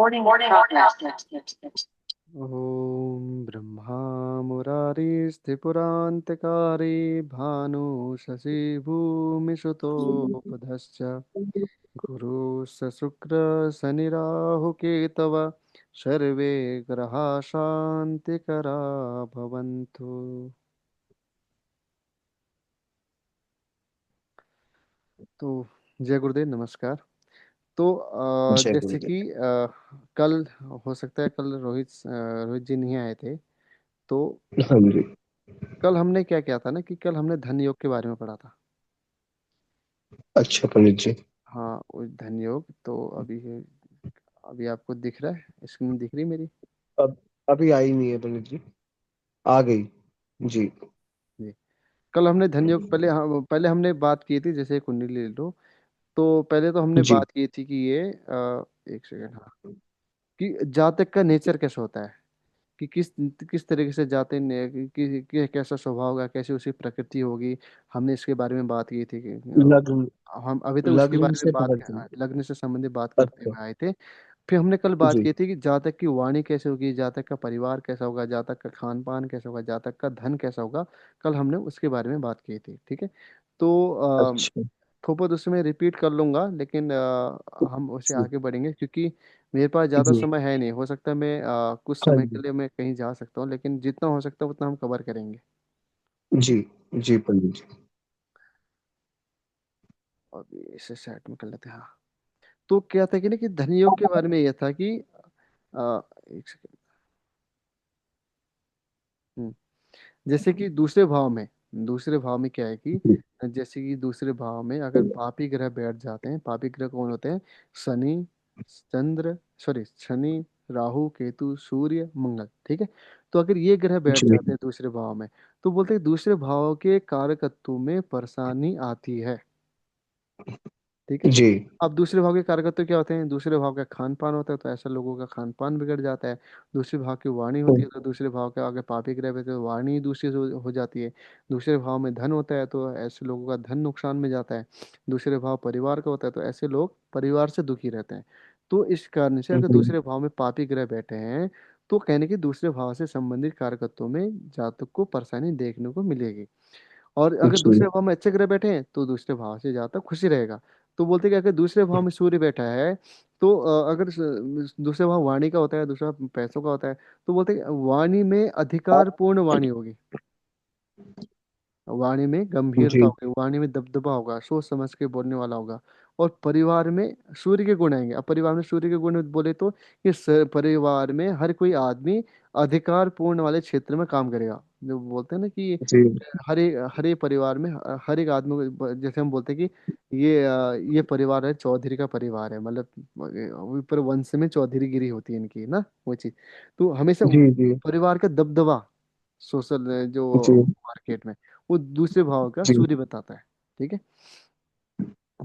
ॐ ब्रह्मा मुरारिस्त्रिपुरान्तकारी भानुशशि भूमिसुतो बुधश्च गुरुः शुक्रशनिराहुकेतव सर्वे ग्रहा शान्तिकरा भवन्तु। तो जय गुरुदेव, नमस्कार। तो जय जैसे गुरुदेव। कि कल हो सकता है कल रोहित जी नहीं आए थे, तो हाँ जी। कल हमने क्या किया था ना कि कल हमने धन योग के बारे में पढ़ा था। अच्छा पंडित जी। हाँ, वो धन योग तो अभी आपको दिख रहा है, स्क्रीन दिख रही मेरी? अब अभी आई नहीं है पंडित जी, आ गई। जी। जी। कल हमने धन योग पहले हमने बात की थी, जैसे कुंडली ले लो। तो पहले तो हमने जी। बात की थी कि ये एक सेकंड, हाँ, कि जातक का नेचर कैसा होता है, कि किस तरीके से जाते ने कैसा स्वभाव होगा, कैसी उसकी प्रकृति होगी। हमने इसके बारे में बात की थी कि लग्न। हम अभी तक उसके लग्न बारे में से बात पकड़ते हैं। लग्न से संबंधित बात करते अच्छा। हुए आए थे। फिर हमने कल बात जी। की थी कि जातक की वाणी कैसे होगी, जातक का परिवार कैसा होगा, जातक का खान पान कैसा होगा, जातक का धन कैसा होगा। कल हमने उसके बारे में बात की थी, ठीक है। तो अच्छा। थोपत उसमें रिपीट कर लूंगा, लेकिन हम उसे जी। आगे बढ़ेंगे क्योंकि मेरे पास ज़्यादा जी। समय है नहीं। हो सकता है मैं कुछ हाँ समय के जी। लिए मैं कहीं जा सकता हूँ, लेकिन जितना हो सकता है उतना हम कवर करेंगे। जी। जी पंडित जी। और इसे साइड में कर लेते हैं, हाँ। तो क्या था कि ना कि धन योग के बारे में यह था कि एक सेकंड। जैसे कि दूसरे भाव में क्या है कि जी। जैसे कि दूसरे भाव में अगर पापी ग्रह बैठ जाते हैं, पापी ग्रह कौन होते हैं? शनि, चंद्र, सॉरी, शनि, राहु, केतु, सूर्य, मंगल, ठीक है। तो अगर ये ग्रह बैठ जी। जाते हैं दूसरे भाव में, तो बोलते हैं दूसरे भाव के कारकत्व में परेशानी आती है, ठीक है। जी। अब दूसरे भाव के कारकत्व क्या होते हैं? दूसरे भाव का खान पान होता है, तो ऐसा लोगों का खान पान बिगड़ जाता है। दूसरे भाव की वाणी होती है, तो दूसरे भाव के अगर पापी ग्रह पे तो वाणी दूसरी हो जाती है। दूसरे भाव में धन होता है, तो ऐसे लोगों का धन नुकसान में जाता है। दूसरे भाव परिवार का होता है, तो ऐसे लोग परिवार से दुखी रहते हैं। तो इस कारण से अगर जी। दूसरे भाव में पापी ग्रह बैठे हैं, तो कहने की दूसरे भाव से संबंधित कारकत्वों में जातक को परेशानी देखने को मिलेगी। और अगर जी। दूसरे भाव में अच्छे ग्रह बैठे हैं, तो दूसरे भाव से ज्यादा खुशी रहेगा। तो बोलते हैं कि अगर दूसरे भाव में सूर्य बैठा है, तो अगर दूसरे भाव वाणी का होता है, दूसरा पैसों का होता है, तो बोलते हैं कि वाणी में अधिकार पूर्ण वाणी होगी, वाणी में गंभीरता जी। होगी, वाणी में दबदबा होगा, सोच समझ के बोलने वाला होगा। और परिवार में सूर्य के गुण आएंगे। अब परिवार में सूर्य के गुण बोले तो कि परिवार में हर कोई आदमी अधिकार पूर्ण वाले क्षेत्र में काम करेगा। जो बोलते हैं ना कि जी। हर एक परिवार में हर एक आदमी को, जैसे हम बोलते हैं कि ये परिवार है, चौधरी का परिवार है, मतलब ऊपर वंश में चौधरी गिरी होती है इनकी ना, वो चीज। तो हमेशा जी। जी। परिवार का दबदबा सोशल जो जी। मार्केट में, वो दूसरे भाव का जी। सूर्य बताता है, ठीक है।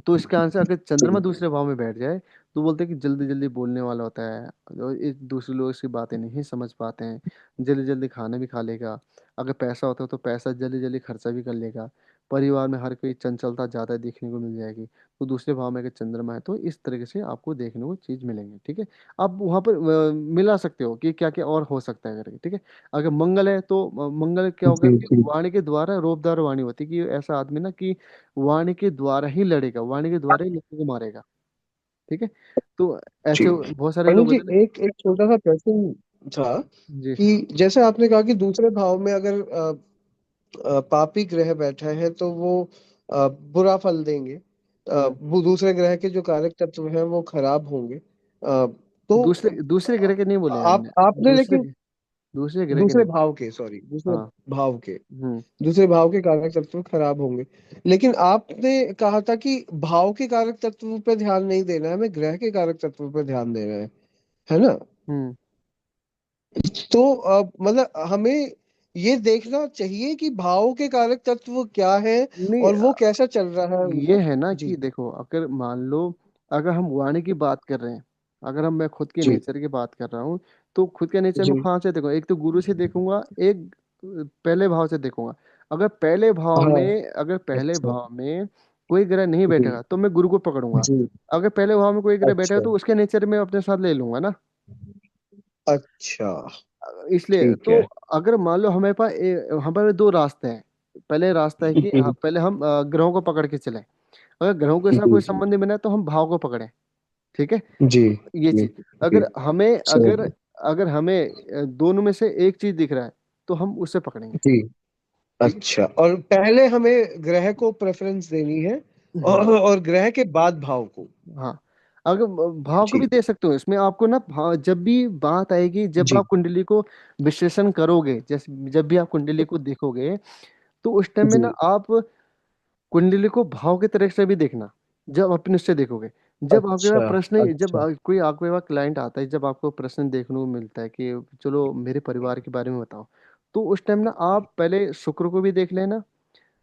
तो इसका आंसर अगर चंद्रमा दूसरे भाव में बैठ जाए, तो बोलते हैं कि जल्दी जल्दी बोलने वाला होता है, और एक दूसरे लोग की बातें नहीं समझ पाते हैं। जल्दी जल्दी खाना भी खा लेगा। अगर पैसा होता है तो पैसा जल्दी जल्दी खर्चा भी कर लेगा। परिवार में हर कोई चंचलता ज्यादा देखने को मिल जाएगी। तो दूसरे भाव में अगर चंद्रमा है, तो इस तरीके से आपको देखने को चीज मिलेंगे, ठीक है। आप वहां पर मिला सकते हो कि क्या क्या और हो सकता है करके, ठीक है। अगर मंगल है, तो मंगल क्या होगा जी। कि जी। वाणी के द्वारा रोबदार वाणी होती है, कि ऐसा आदमी ना कि वाणी के द्वारा ही लड़ेगा, वाणी के द्वारा ही लोगों को मारेगा, ठीक है। तो जी ऐसे बहुत सारे पंडित लोग जी, होते हैं एक एक छोटा सा प्रश्न था जी। कि जैसे आपने कहा कि दूसरे भाव में अगर पापी ग्रह बैठा है तो वो बुरा फल देंगे। हम्म वो दूसरे ग्रह के जो कारक तत्व हैं वो खराब होंगे। तो दूसरे दूसरे ग्रह के नहीं बोले आप हमने। आपने दूसरे लेकिन दूसरे ग्रह के दूसरे नहीं। भाव के, सॉरी, दूसरे हाँ। भाव के, हम्म दूसरे भाव के कारक तत्व खराब होंगे। लेकिन आपने कहा था कि भाव के कारक तत्व पे ध्यान नहीं देना है, हमें ग्रह के कारक तत्व पे ध्यान देना है ना? हम्म तो मतलब हमें ये देखना चाहिए कि भाव के कारक तत्व क्या है नहीं, और वो कैसा चल रहा है ये उनका। है ना कि जी। देखो, अगर मान लो, अगर हम वाणी की बात कर रहे हैं, अगर मैं खुद के जी। नेचर की बात कर रहा हूँ, तो खुद के नेचर में जी। कहाँ से देखूंगा? एक तो गुरु से देखूंगा, एक पहले भाव से देखूंगा। अगर पहले भाव हाँ। में अगर पहले अच्छा। भाव में कोई ग्रह नहीं जी। बैठेगा, तो मैं गुरु को पकड़ूंगा। जी। अगर पहले भाव में कोई ग्रह बैठेगा, अच्छा। तो उसके नेचर में अपने साथ ले लूंगा ना। अच्छा। इसलिए ठीक तो है। अगर मान लो हमारे दो रास्ते हैं। पहले रास्ता है कि पहले हम ग्रहों को पकड़ के चलें। अगर ग्रहों के साथ जी कोई संबंध नहीं बना तो हम भाव को पकड़ें। ठीक है। जी ये जी चीज, जी। अगर हमें समझ अगर गए। अगर हमें दोनों में से एक चीज दिख रहा है तो हम उसे पकड़ेंगे। जी। ठीक अच्छा, और पहले हमें ग्रह को प्रेफरेंस देनी है, है। और ग्रह के बाद भाव को। हाँ, अगर भाव को भी जी दे सकते हो इसमें, आपको ना भाव जब भी बात आएगी, जब जी आप कुंडली को विश्लेषण करोगे, जैसे जब भी आप कुंडली को देखोगे, तो उस टाइम में जी। ना आप कुंडली को भाव के तरह से भी देखना। जब अपने उससे देखोगे, जब आपके पास अच्छा प्रश्न, जब अच्छा। कोई आपके पास क्लाइंट आता है, जब आपको प्रश्न देखने को मिलता है कि चलो मेरे परिवार के बारे में बताओ, तो उस टाइम ना आप पहले शुक्र को भी देख लेना,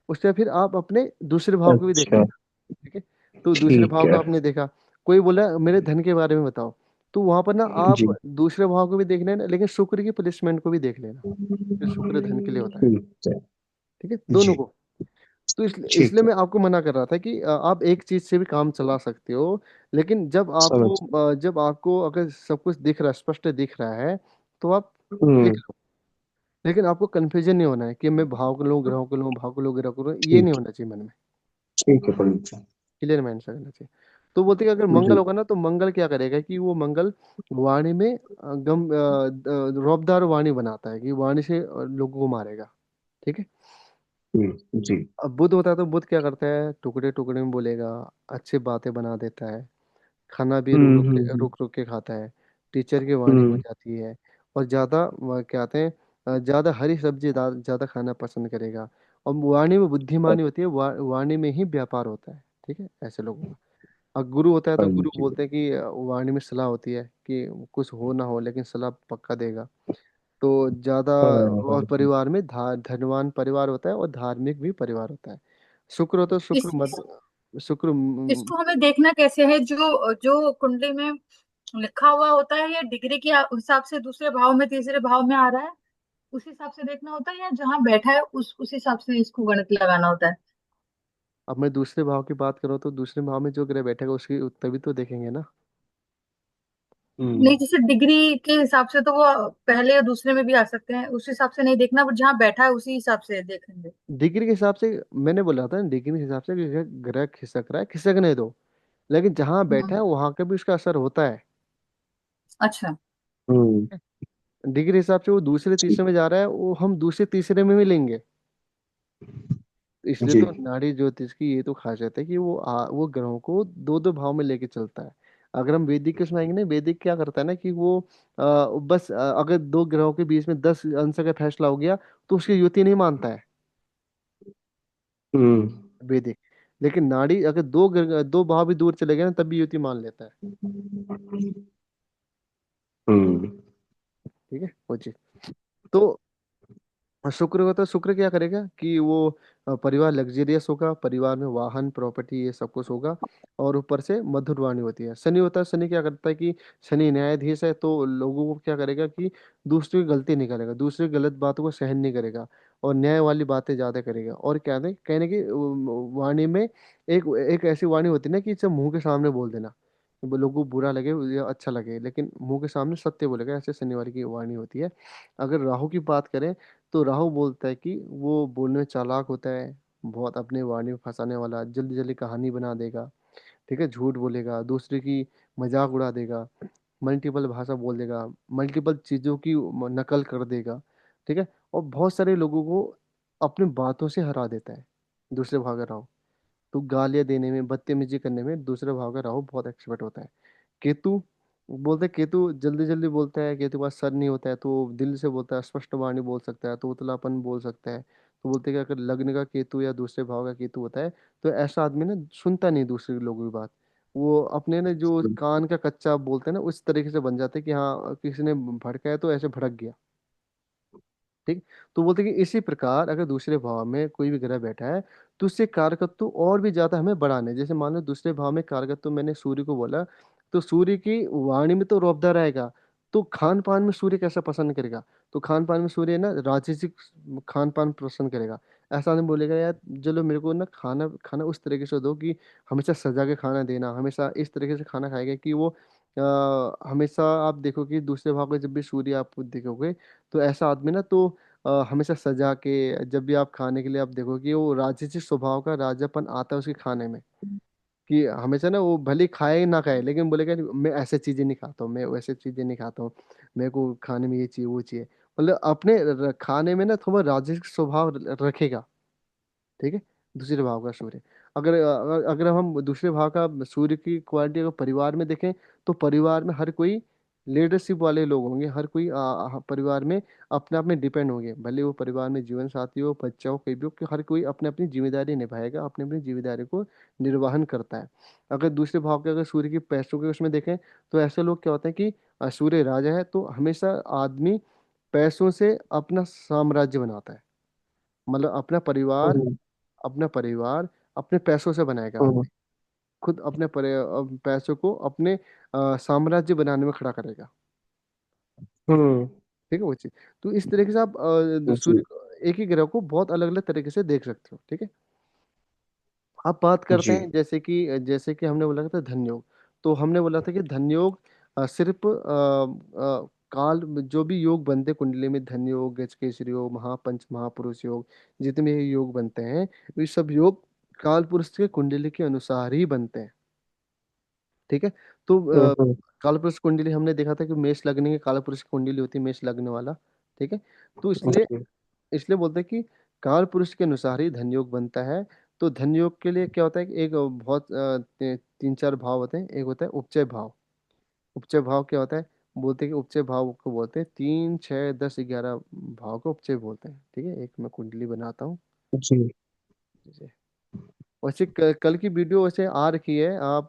उसके बाद फिर आप अपने दूसरे भाव को भी देख अच्छा। लेना। ठीक है। तो दूसरे ठीक भाव है। का आपने देखा, कोई बोला मेरे धन के बारे में बताओ, तो वहां पर ना आप जी। दूसरे भाव को भी देख लेना, लेकिन शुक्र की प्लेसमेंट को भी देख लेना कि शुक्र धन के लिए होता है। ठीक है। ठीक है, दोनों जी। को। तो इसलिए ठीक है। मैं आपको मना कर रहा था कि आप एक चीज से भी काम चला सकते हो, लेकिन समझ। जब आपको अगर सब कुछ दिख रहा है, स्पष्ट दिख रहा है, तो आप देख हम्म। लो। लेकिन आपको कंफ्यूजन नहीं होना है कि मैं भाव को लूँ, ग्रहों को लूँ, भाव को लूँ, ग्रह को लूँ, ये नहीं ठीक है। होना चाहिए मन में। ठीक है पंडित जी। क्लियर माइंड से रहना चाहिए। तो बोलते हैं कि अगर जी। मंगल होगा ना, तो मंगल क्या करेगा कि वो मंगल वाणी में रौबदार वाणी बनाता है कि वाणी से लोगों को मारेगा। ठीक है। जी। अब बुध होता है तो बुध क्या करता है, टुकड़े टुकड़े में बोलेगा, अच्छी बातें बना देता है, खाना भी हम्म। रुक रुक के खाता है, टीचर की वाणी हो हम्म। जाती है, और ज़्यादा क्या कहते हैं, ज़्यादा हरी सब्जी ज़्यादा खाना पसंद करेगा। और वाणी में बुद्धिमानी होती है, वाणी में ही व्यापार होता है। ठीक है, ऐसे लोगों का। और गुरु होता है तो गुरु पंडित जी। बोलते हैं कि वाणी में सलाह होती है कि कुछ हो ना हो लेकिन सलाह पक्का देगा। तो ज़्यादा, हाँ और हाँ। परिवार में धनवान परिवार होता है और धार्मिक भी परिवार होता है। शुक्र होता है, शुक्र इसको हमें देखना कैसे है, जो जो कुंडली में लिखा हुआ होता है, या डिग्री के हिसाब से दूसरे भाव में तीसरे भाव में आ रहा है, उस हिसाब से देखना होता है, या जहाँ बैठा है उस हिसाब से इसको गणित लगाना होता है? अब मैं दूसरे भाव की बात करूँ तो दूसरे भाव में जो ग्रह बैठेगा उसकी तभी तो देखेंगे ना। हम्म। नहीं, जैसे डिग्री के हिसाब से तो वो पहले या दूसरे में भी आ सकते हैं, उस हिसाब से नहीं देखना, बट जहाँ बैठा है उसी हिसाब से देखेंगे। डिग्री के हिसाब से, मैंने बोला था डिग्री के हिसाब से कि ग्रह खिसक रहा है, खिसकने दो, लेकिन जहां बैठा हम्म। है वहां का भी उसका असर होता है। अच्छा। हम्म। डिग्री हिसाब से वो दूसरे ठीक। तीसरे में जा रहा है, वो हम दूसरे तीसरे में भी लेंगे। तो इसलिए जी। तो नाड़ी ज्योतिष की ये तो खासियत है कि वो ग्रहों को दो दो भाव में लेके चलता है। अगर हम वैदिक के उसमें आएंगे ना, वैदिक क्या करता है ना कि वो बस अगर दो ग्रहों के बीच में 10 अंश का फैसला हो गया तो उसकी युति नहीं मानता है हम्म। वैदिक। लेकिन नाड़ी अगर दो भाव भी दूर चले गए ना, तब भी युति मान लेता है। हम्म। ठीक है, वो चीज। तो शुक्र होता है, शुक्र क्या करेगा कि वो परिवार लग्जेरियस होगा, परिवार में वाहन प्रॉपर्टी ये सब कुछ होगा, और ऊपर से मधुर वाणी होती है। शनि होता है, शनि क्या करता है कि शनि न्यायाधीश है, तो लोगों को क्या करेगा कि दूसरे की गलती नहीं करेगा, दूसरे की गलत बातों को सहन नहीं करेगा, और न्याय वाली बातें ज्यादा करेगा। और क्या है कहने की वाणी में एक एक ऐसी वाणी होती है ना कि इसे मुंह के सामने बोल देना, वो लोगों को बुरा लगे या अच्छा लगे, लेकिन मुंह के सामने सत्य बोलेगा, ऐसे शनिवार की वाणी होती है। अगर राहु की बात करें तो राहु बोलता है कि वो बोलने में चालाक होता है, बहुत अपने वाणी में फंसाने वाला, जल्दी जल्दी कहानी बना देगा। ठीक है, झूठ बोलेगा, दूसरे की मजाक उड़ा देगा, मल्टीपल भाषा बोल देगा, मल्टीपल चीजों की नकल कर देगा। ठीक है, और बहुत सारे लोगों को अपनी बातों से हरा देता है दूसरे भाग का राहु। तो गालियां देने में, बदतमीजी करने में दूसरे भाव का राहु बहुत एक्सपर्ट होता है। केतु, बोलते हैं केतु जल्दी जल्दी बोलता है, केतु के पास सर नहीं होता है तो दिल से बोलता है, स्पष्ट वाणी बोल सकता है, तो उतलापन बोल सकता है। तो बोलते हैं कि अगर लग्न का केतु या दूसरे भाव का केतु होता है तो ऐसा आदमी ना सुनता नहीं दूसरे लोगों की बात। वो अपने ना जो कान का कच्चा बोलते हैं ना, उस तरीके से बन जाते हैं कि हाँ किसी ने भड़काया तो ऐसे भड़क गया। ठीक। तो बोलते हैं कि इसी प्रकार अगर दूसरे भाव में कोई भी ग्रह बैठा है तो उससे कारकत्व और भी ज्यादा हमें बढ़ाने, जैसे मान लो दूसरे भाव में कारकत्व मैंने सूर्य को बोला, तो सूर्य की वाणी में तो रौबदा रहेगा, तो खान पान में सूर्य कैसा पसंद करेगा, तो खान पान में सूर्य ना राजसिक खान पान पसंद करेगा। ऐसा नहीं बोलेगा यार चलो मेरे को ना खाना खाना उस तरीके से दो कि हमेशा सजा के खाना देना, हमेशा इस तरीके से खाना खाएगा कि वो हमेशा आप देखोगे दूसरे भाव का जब भी सूर्य आप देखोगे, तो ऐसा आदमी ना तो हमेशा सजा के, जब भी आप खाने के लिए आप देखोगे वो राजसी स्वभाव का राजापन आता है उसके खाने में, कि हमेशा ना वो भले ही खाए ना खाए लेकिन बोलेगा नहीं, मैं ऐसे चीजें नहीं खाता हूँ, मैं वैसे चीजें नहीं खाता हूँ, मेरे को खाने में ये चाहिए वो चाहिए, मतलब अपने खाने में ना थोड़ा राजसिक स्वभाव रखेगा। ठीक है। दूसरे भाव का सूर्य, अगर हम दूसरे भाव का सूर्य की क्वालिटी अगर परिवार में देखें, तो परिवार में हर कोई लीडरशिप वाले लोग होंगे, हर कोई परिवार में अपने आप में डिपेंड होंगे, भले वो परिवार में जीवन साथी हो, बच्चा हो, कोई भी हो, कि हर कोई अपने अपनी जिम्मेदारी निभाएगा, अपनी अपनी जिम्मेदारी को निर्वहन करता है। अगर दूसरे भाव के अगर सूर्य की पैसों के उसमें देखें, तो ऐसे लोग क्या होते हैं कि सूर्य राजा है तो हमेशा आदमी पैसों से अपना साम्राज्य बनाता है, मतलब हम्म, अपना परिवार अपने पैसों से बनाएगा हम्म, आदमी, खुद अपने पैसों को अपने साम्राज्य बनाने में खड़ा करेगा। हम्म, ठीक है वो चीज। तो इस तरीके से आप सूर्य जी, एक ही ग्रह को बहुत अलग अलग तरीके से देख सकते हो। ठीक है। अब बात करते जी, हैं जैसे कि हमने बोला था धन योग, तो हमने बोला था कि धन योग सिर्फ काल जो भी योग बनते कुंडली में, धन योग, गजकेसरी योग, महापंच महापुरुष योग, जितने भी योग बनते हैं, ये सब योग काल पुरुष के कुंडली के अनुसार ही बनते हैं। ठीक है। तो हम्म, काल पुरुष कुंडली हमने देखा था कि मेष लग्न की काल पुरुष की कुंडली होती है, मेष लग्न वाला। ठीक है। तो इसलिए जी, इसलिए बोलते हैं कि काल पुरुष के अनुसार ही धन योग बनता है। तो धन योग के लिए क्या होता है कि एक बहुत तीन चार भाव होते हैं। एक होता है उपचय भाव। उपचय भाव क्या होता है? बोलते हैं कि उपचय भाव को बोलते हैं 3, 6, 10, 11 भाव को उपचय बोलते हैं। ठीक है। एक मैं कुंडली बनाता हूँ। जी। जैसे वैसे कल की वीडियो वैसे आ रखी है, आप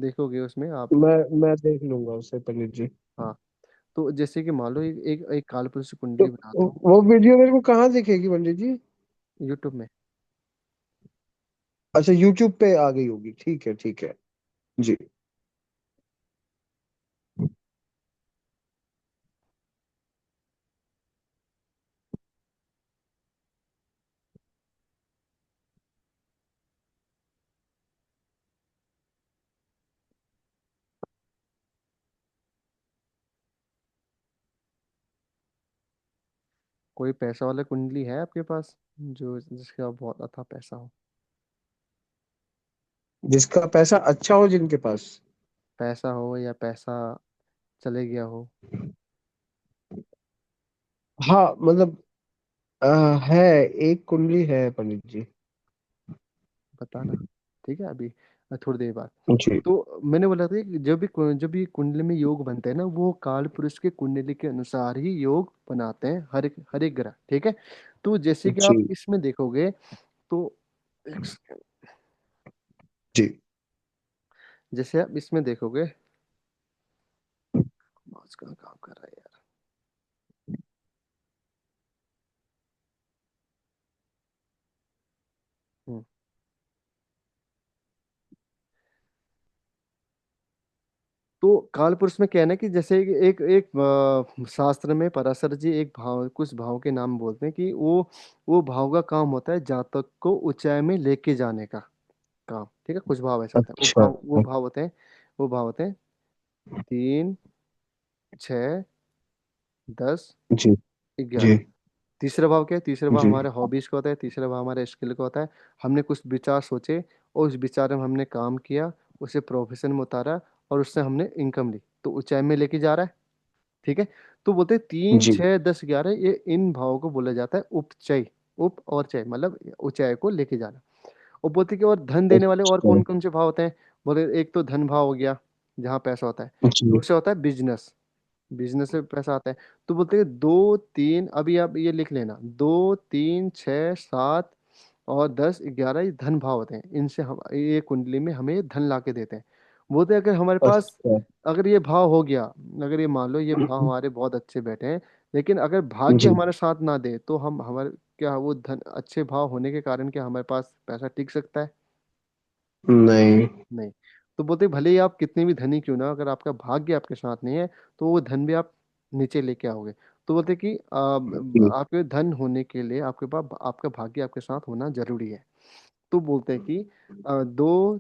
देखोगे उसमें आप। मैं देख लूंगा उसे पंडित जी। हाँ। तो जैसे कि मान लो एक काल पुरुष की तो कुंडली बनाता हूँ वो वीडियो मेरे को कहाँ दिखेगी पंडित जी? यूट्यूब में। अच्छा, यूट्यूब पे आ गई होगी, ठीक है, ठीक है। जी। कोई पैसा वाला कुंडली है आपके पास जो जिसका बहुत अच्छा पैसा हो? जिसका पैसा अच्छा हो, जिनके पास। पैसा हो या पैसा चले गया हो? हाँ, मतलब अ, है, एक कुंडली है पंडित जी। बताना। ठीक है। अभी थोड़ी देर बाद। जी, तो मैंने बोला था कि जब भी कुंडली में योग बनते हैं ना, वो काल पुरुष के कुंडली के अनुसार ही योग बनाते हैं, हर एक ग्रह। ठीक है। तो जैसे कि जी, आप इसमें देखोगे, तो एक सेकंड। जी। जैसे आप इसमें देखोगे, माउस का काम कर रहा है यार। हम्म। तो काल पुरुष में क्या है ना कि जैसे कि एक एक शास्त्र में पराशर जी एक भाव, कुछ भाव के नाम बोलते हैं कि वो भाव का काम होता है जातक को ऊंचाई में लेके जाने का काम। ठीक है। कुछ भाव ऐसा होता है, अच्छा। वो भाव होते हैं, वो भाव होते हैं 3, 6, 10, 11। जी, तीसरा भाव क्या है? तीसरा भाव जी, हमारे हॉबीज का होता है, तीसरा भाव हमारे स्किल का होता है। हमने कुछ विचार सोचे और उस विचार में हमने काम किया, उसे प्रोफेशन में उतारा और उससे हमने इनकम ली, तो ऊंचाई में लेके जा रहा है। ठीक है। तो बोलते हैं तीन जी। छः दस ग्यारह, ये इन भावों को बोला जाता है उपचय। उप और चय मतलब ऊंचाई को लेके जाना। और बोलते हैं कि और धन देने वाले और अच्छा। कौन कौन से भाव होते हैं? बोले एक तो धन भाव हो गया, जहाँ पैसा होता है। जी, दूसरा होता है बिजनेस, बिजनेस से पैसा आता है। तो बोलते हैं 2, 3, अभी आप ये लिख लेना, 2, 3, 6, 7 और 10, 11 ये धन भाव होते हैं। इनसे हम ये कुंडली में हमें धन ला के देते हैं। बोलते हैं अगर हमारे पास, अच्छा। अगर ये भाव हो गया, अगर ये मान लो ये भाव हमारे बहुत अच्छे बैठे हैं, लेकिन अगर भाग्य जी, हमारे साथ ना दे, तो हम हमारे क्या वो धन अच्छे भाव होने के कारण क्या हमारे पास पैसा टिक सकता है? नहीं। नहीं। तो बोलते भले ही आप कितने भी धनी क्यों ना, अगर आपका भाग्य आपके साथ नहीं है, तो वो धन भी आप नीचे लेके आओगे। तो बोलते कि जी, आपके धन होने के लिए आपके पास आपका भाग्य आपके साथ होना जरूरी है। तो बोलते हैं कि 2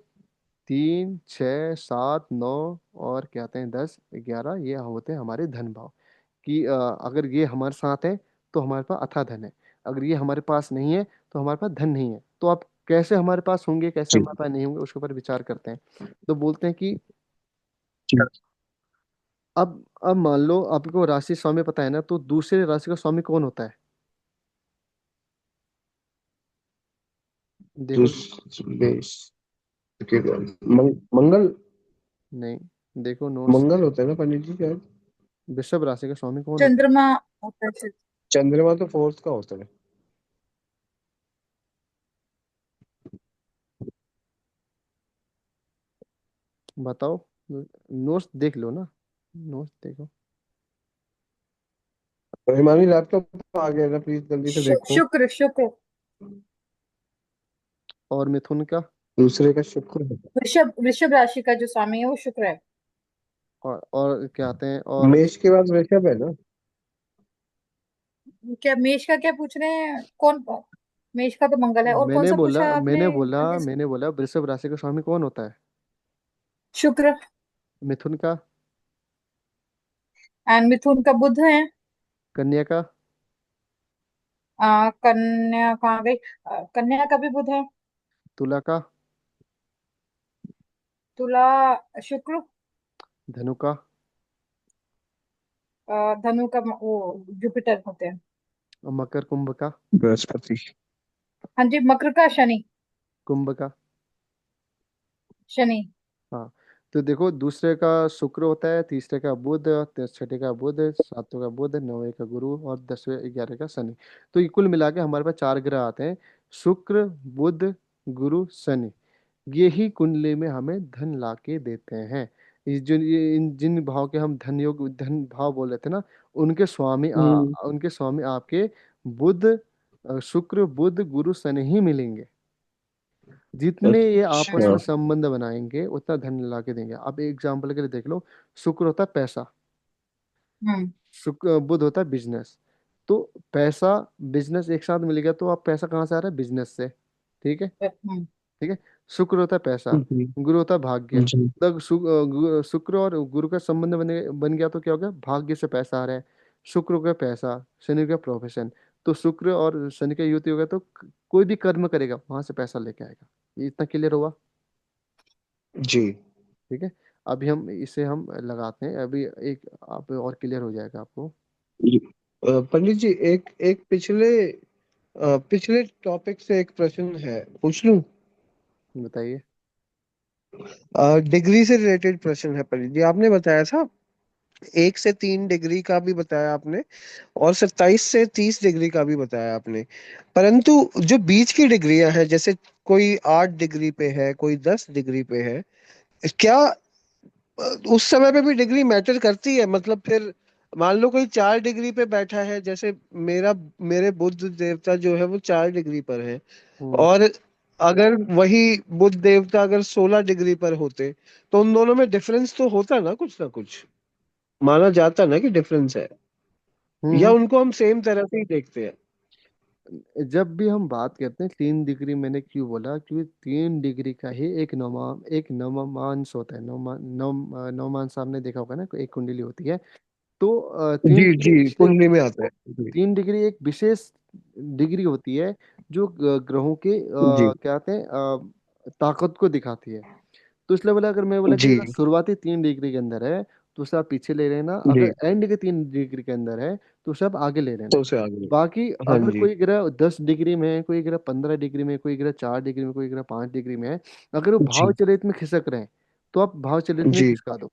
तीन, छः, सात, नौ और क्या कहते हैं 10, 11, ये होते हैं हमारे धन भाव। कि अगर ये हमारे साथ है तो हमारे पास अथाह धन है, अगर ये हमारे पास नहीं है तो हमारे पास धन नहीं है। तो आप कैसे हमारे पास होंगे, कैसे जी हमारे पास नहीं होंगे, उसके ऊपर विचार करते हैं। तो बोलते हैं कि जी। अब मान लो आपको राशि स्वामी पता है ना, तो दूसरे राशि का स्वामी कौन होता है? देखो। दूसरे के मंगल। नहीं, देखो नोट्स। मंगल होता है ना पंडित जी शायद। वृषभ राशि का स्वामी कौन होता चंद्रमा होता है शायद। चंद्रमा तो फोर्थ का होता है। है बताओ। नोट्स देख लो ना, नोट्स देखो। तो हिमानी लैपटॉप आ गया ना, प्लीज जल्दी से देखो। शुक्र शुक्र। और मिथुन का? दूसरे का शुक्र है। वृषभ वृषभ राशि का जो स्वामी है वो शुक्र है। और क्या आते हैं और? मेष के बाद वृषभ है ना। क्या मेष का क्या पूछ रहे हैं, कौन? मेष का तो मंगल है, और कौन मैंने सा बोला पूछा मैंने आपने बोला पंडित जी? मैंने बोला वृषभ राशि का स्वामी कौन होता है? शुक्र। मिथुन का? एंड मिथुन का बुध है। कन्या का? कन्या कहाँ गई? कन्या का भी बुध है। तुला का? तुला शुक्र। धनु का? धनु का वो जुपिटर होते हैं। और मकर कुंभ का? बृहस्पति। हाँ जी, मकर का शनि। कुंभ का? शनि। हाँ। तो देखो, दूसरे का शुक्र होता है, तीसरे का बुध, छठे का बुध, सातवें का बुध, नौवें का गुरु और 10वें 11वें का शनि। तो ये कुल मिला के हमारे पास 4 ग्रह आते हैं: शुक्र, बुध, गुरु, शनि। ये ही कुंडली में हमें धन ला के देते हैं। ये इन जिन भाव के हम धन योग धन भाव बोले थे ना, हम्म। उनके स्वामी आपके बुध, शुक्र, बुध, गुरु, शनि ही मिलेंगे। जितने ये आपस अच्छा। में संबंध बनाएंगे उतना धन ला के देंगे। अब एग्जाम्पल के लिए देख लो, शुक्र होता है पैसा, हम्म शुक्र बुध होता है बिजनेस। तो पैसा, बिजनेस एक साथ मिल गया तो आप पैसा कहाँ से आ रहा है? बिजनेस से। ठीक है। हम्म ठीक है। शुक्र होता है पैसा, जी गुरु होता है भाग्य। जी। तब शुक्र और गुरु का संबंध बन गया तो क्या हो गया? भाग्य से पैसा आ रहा है। शुक्र का पैसा, शनि का प्रोफेशन। तो शुक्र और शनि का युति हो गया तो कोई भी कर्म करेगा वहां से पैसा लेके आएगा। ये इतना क्लियर हुआ? जी। ठीक है। अभी हम इसे हम लगाते हैं अभी, एक आप और क्लियर हो जाएगा आपको। पंडित जी एक एक पिछले टॉपिक से एक प्रश्न है, पूछ लूं? बताइए। डिग्री से रिलेटेड प्रश्न है पंडित जी। आपने बताया था 1 से 3 डिग्री का भी बताया आपने, और 27 से 30 डिग्री का भी बताया आपने। परंतु जो बीच की डिग्रियां हैं, जैसे कोई 8 डिग्री पे है, कोई 10 डिग्री पे है, क्या उस समय पे भी डिग्री मैटर करती है? मतलब फिर मान लो कोई 4 डिग्री पे बैठा है, जैसे मेरा मेरे बुद्ध देवता जो है वो 4 डिग्री पर है, हम्म। और अगर वही बुद्ध देवता अगर 16 डिग्री पर होते, तो उन दोनों में डिफरेंस तो होता ना कुछ, माना जाता ना कि डिफरेंस है, या हम्म। उनको हम सेम तरह से ही देखते हैं? जब भी हम बात करते हैं 3 डिग्री, मैंने क्यों बोला? क्योंकि 3 डिग्री का ही एक नवमांश होता है। नवमांश आपने देखा होगा ना, एक कुंडली होती है। तो तीन जी डिग्री जी, विशेष कुंडली में आता है जी। 3 डिग्री एक विशेष डिग्री होती है जो ग्रहों के जी क्या कहते हैं ताकत को दिखाती है। तो इसलिए बोला, अगर मैं बोला कि जी अगर शुरुआती 3 डिग्री के अंदर है तो उसे आप पीछे ले लेना, जी। अगर एंड के 3 डिग्री के अंदर है तो उसे आप आगे ले लेना। तो से आगे। बाकी हाँ अगर जी। कोई ग्रह 10 डिग्री में है, कोई ग्रह 15 डिग्री में, कोई ग्रह 4 डिग्री में, कोई ग्रह 5 डिग्री में है, अगर वो भाव जी चरित में खिसक रहे हैं तो आप भाव चलित में जी। खिसका दो।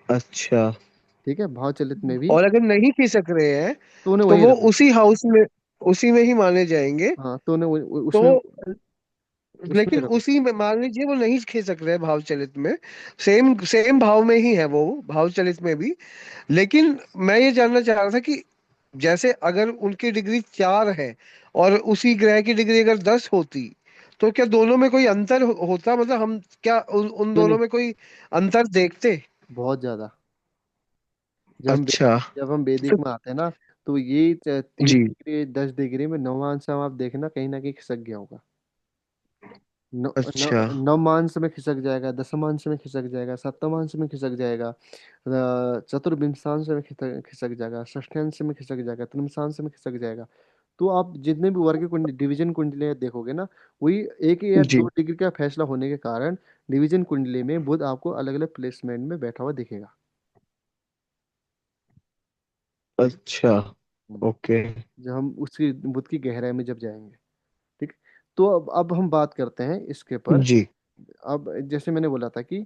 अच्छा। ठीक है, भाव चलित में भी। और अगर नहीं खिसक रहे हैं, तो उन्हें तो वहीं वो रखो। उसी में ही माने जाएंगे। हाँ, तो उन्हें उसमें तो उसमें लेकिन ही रखो। उसी में मान लीजिए वो नहीं खिसक रहे भाव चलित में, सेम सेम भाव में ही है वो, भाव चलित में भी। लेकिन मैं ये जानना चाह रहा था कि जैसे अगर उनकी डिग्री 4 है और उसी ग्रह की डिग्री अगर 10 होती, तो क्या दोनों में कोई अंतर होता? मतलब हम क्या उन क्यों नहीं? दोनों में कोई अंतर देखते? बहुत ज्यादा। जब हम अच्छा। जब हम वैदिक तो में आते हैं ना, तो ये तीन जी। डिग्री 10 डिग्री में नौवांश आप देखना कहीं ना कहीं खिसक गया होगा। अच्छा। नवमांश में खिसक जाएगा, दशमांश में खिसक जाएगा, सप्तमांश में खिसक जाएगा, चतुर्विंशांश में खिसक जाएगा, षष्ठांश में खिसक जाएगा, त्रिंशांश में खिसक जाएगा। तो आप जितने भी वर्ग कुंडली, डिवीजन कुंडली देखोगे ना, वही एक या जी। 2 डिग्री का फैसला होने के कारण डिवीजन कुंडली में बुध आपको अलग अलग प्लेसमेंट में बैठा हुआ दिखेगा। अच्छा। हम्म, ओके। जब हम उसकी बुध की गहराई में जब जाएंगे। ठीक। तो अब हम बात करते हैं इसके पर। जी। अब जैसे मैंने बोला था कि